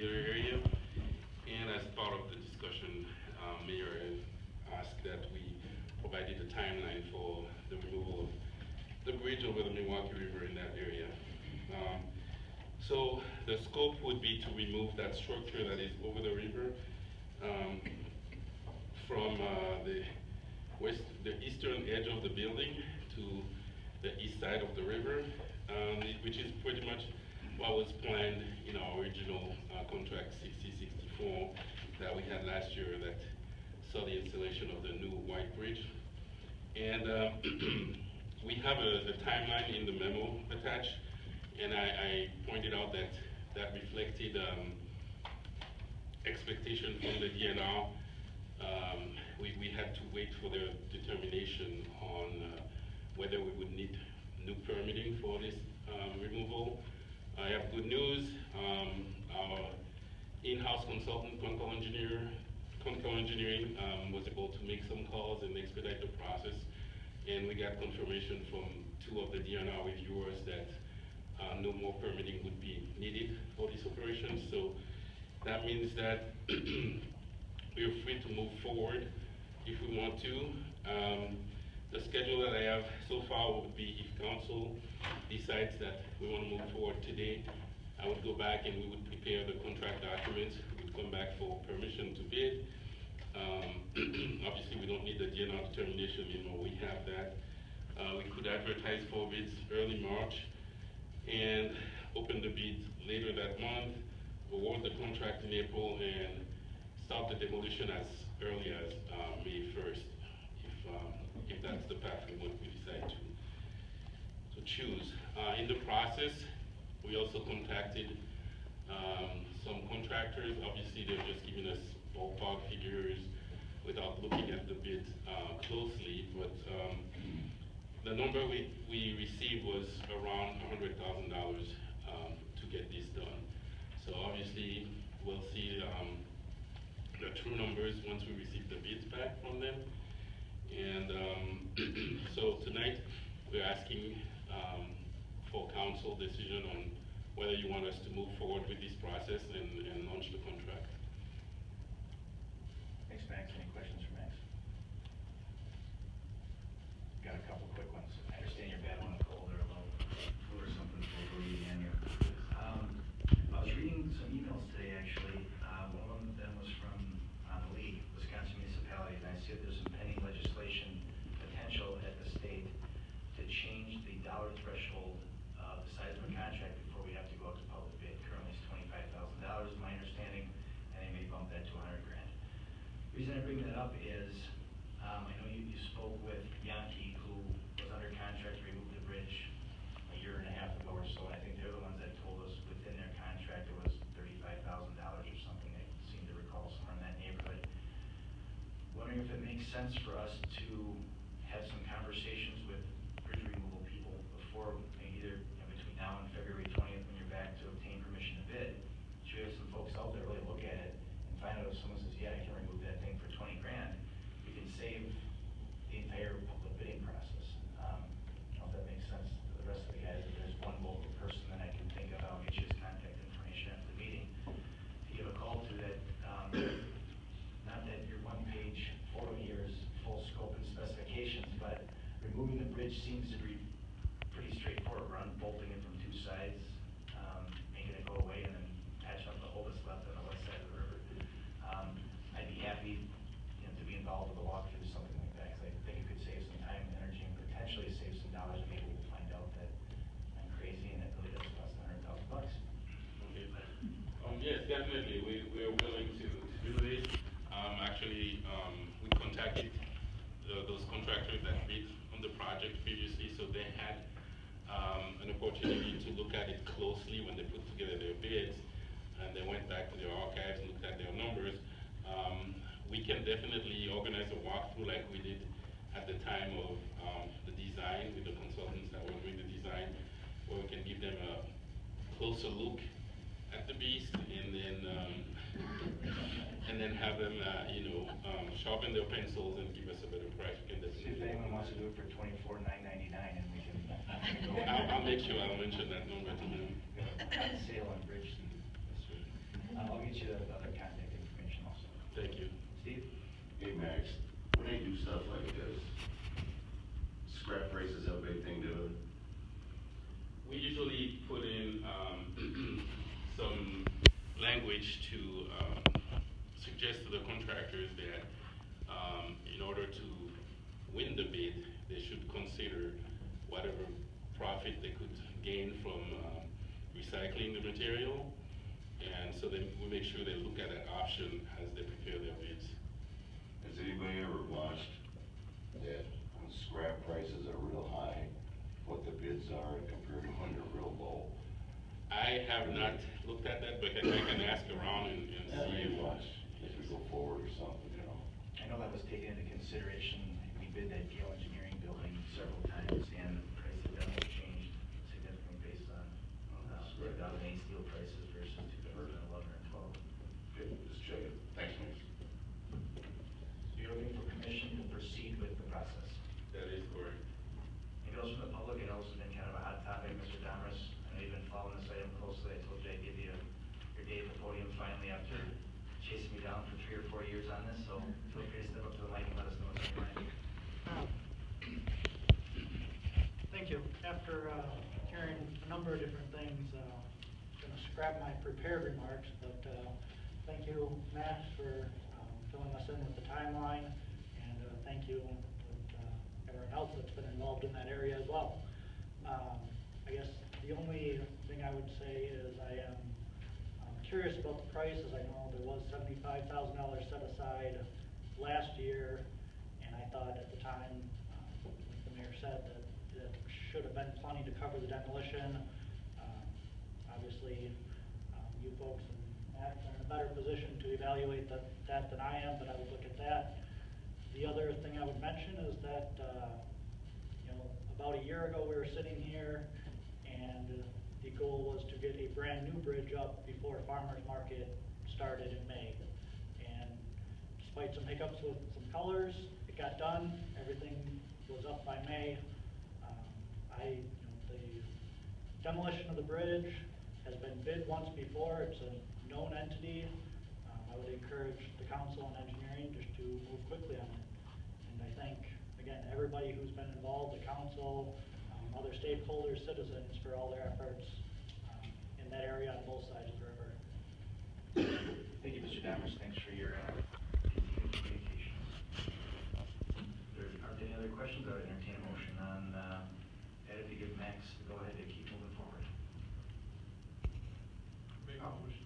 Theater area. And as part of the discussion, Mayor asked that we provided a timeline for the removal of the bridge over the Milwaukee River in that area. So the scope would be to remove that structure that is over the river um, from the eastern edge of the building to the east side of the river, which is pretty much what was planned in our original contract 6064 that we had last year that saw the installation of the new white bridge. And we have a timeline in the memo attached, and I pointed out that that reflected expectation from the DNR. We had to wait for their determination on whether we would need new permitting for this removal. I have good news. Our in-house consultant, Concol Engineering, was able to make some calls and expedite the process. And we got confirmation from two of the DNR reviewers that no more permitting would be needed for this operation. So that means that we are free to move forward if we want to. The schedule that I have so far would be if council decides that we want to move forward today, I would go back and we would prepare the contract documents. We would come back for permission to bid. Obviously, we don't need the DNR determination anymore. We have that. We could advertise for bids early March and open the bids later that month, award the contract in April, and start the demolition as early as May 1st, if that's the path we decide to choose. In the process, we also contacted some contractors. Obviously, they're just giving us ballpark figures without looking at the bids closely, but the number we received was around $100,000 to get this done. So obviously, we'll see the true numbers once we receive the bids back from them. And so tonight, we're asking for council decision on whether you want us to move forward with this process and launch the contract. Thanks, Max. Any questions for Max? Got a couple quick ones. I understand you're battling a cold or a little flu or something before we begin here. I was reading some emails today, actually. One of them was from the League, Wisconsin Municipalities, and I see that there's some pending legislation potential at the state to change the dollar threshold of the size of a contract before we have to go out to public bid. Currently it's $25,000, is my understanding, and they may bump that to $100,000. The reason I bring that up is, I know you spoke with Yankee, who was under contract to remove the bridge a year and a half ago or so, and I think they're the ones that told us within their contract it was $35,000 or something. I seem to recall somewhere in that neighborhood. Wondering if it makes sense for us to have some conversations with bridge removal people before, maybe either between now and February 20th when you're back to obtain permission to bid. Should we have some folks out there really look at it and find out if someone says, yeah, I can remove that thing for $20,000, we can save the entire public bidding process. I don't know if that makes sense to the rest of the guys. If there's one local person that I can think of, I'll get you his contact information after the meeting to give a call to that. Not that your one-page photo here is full scope and specifications, but removing the bridge seems to be pretty straightforward. We're unbolting it from two sides, making it go away, and then patching up the hole that's left on the west side of the river. I'd be happy to be involved with a walkthrough, something like that, because I think it could save some time and energy and potentially save some dollars, and maybe we'll find out that I'm crazy and it really does cost $100,000. Okay. Yes, definitely. We're willing to do this. Actually, we contacted those contractors that bid on the project previously, so they had an opportunity to look at it closely when they put together their bids, and they went back to their archives and looked at their numbers. We can definitely organize a walkthrough like we did at the time of the design with the consultants that were doing the design, where we can give them a closer look at the beast and then have them, sharpen their pencils and give us a better price. We can See if anyone wants to do it for $24,999, and we can. I'll make sure I'll mention that number to them. Sale on Bridge this week. I'll get you the other contact information also. Thank you. Steve? Hey Max, when they do stuff like this, scrap prices have a big thing to it. We usually put in some language to suggest to the contractors that in order to win the bid, they should consider whatever profit they could gain from recycling the material. And so then we make sure they look at that option as they prepare their bids. Has anybody ever watched that when scrap prices are real high, what the bids are compared to when they're real low? I have not looked at that, but I can ask around and see if. Watch, as we go forward or something, you know? I know that was taken into consideration. We bid that Gale Engineering building several times, and the price of demo changed significantly based on 2008 steel prices versus 2011 or 12. Okay, just check it. Thanks, Max. So you're looking for permission to proceed with the process. That is correct. It goes from the public, it also been kind of a hot topic, Mr. Domras. I know you've been following this item closely. I told you I'd give you your day at the podium finally after chasing me down for 3 or 4 years on this, so feel free to step up to the mic and let us know what's on your mind. Thank you. After hearing a number of different things, I'm going to scrap my prepared remarks, but thank you, Max, for filling us in with the timeline, and thank you with everyone else that's been involved in that area as well. I guess the only thing I would say is I am curious about the prices. I know there was $75,000 set aside last year, and I thought at the time, like the mayor said, that should have been plenty to cover the demolition. Obviously, you folks and Max are in a better position to evaluate that than I am, but I would look at that. The other thing I would mention is that, about a year ago, we were sitting here, and the goal was to get a brand new bridge up before Farmers Market started in May. And despite some hiccups with some colors, it got done. Everything was up by May. The demolition of the bridge has been bid once before. It's a known entity. I would encourage the council and engineering just to move quickly on it. And I thank, again, everybody who's been involved, the council, other stakeholders, citizens, for all their efforts in that area on both sides of the river. Thank you, Mr. Dammers. Thanks for your continued communication. If there aren't any other questions, I would entertain a motion on Ed to give Max the go-ahead to keep moving forward. Make a motion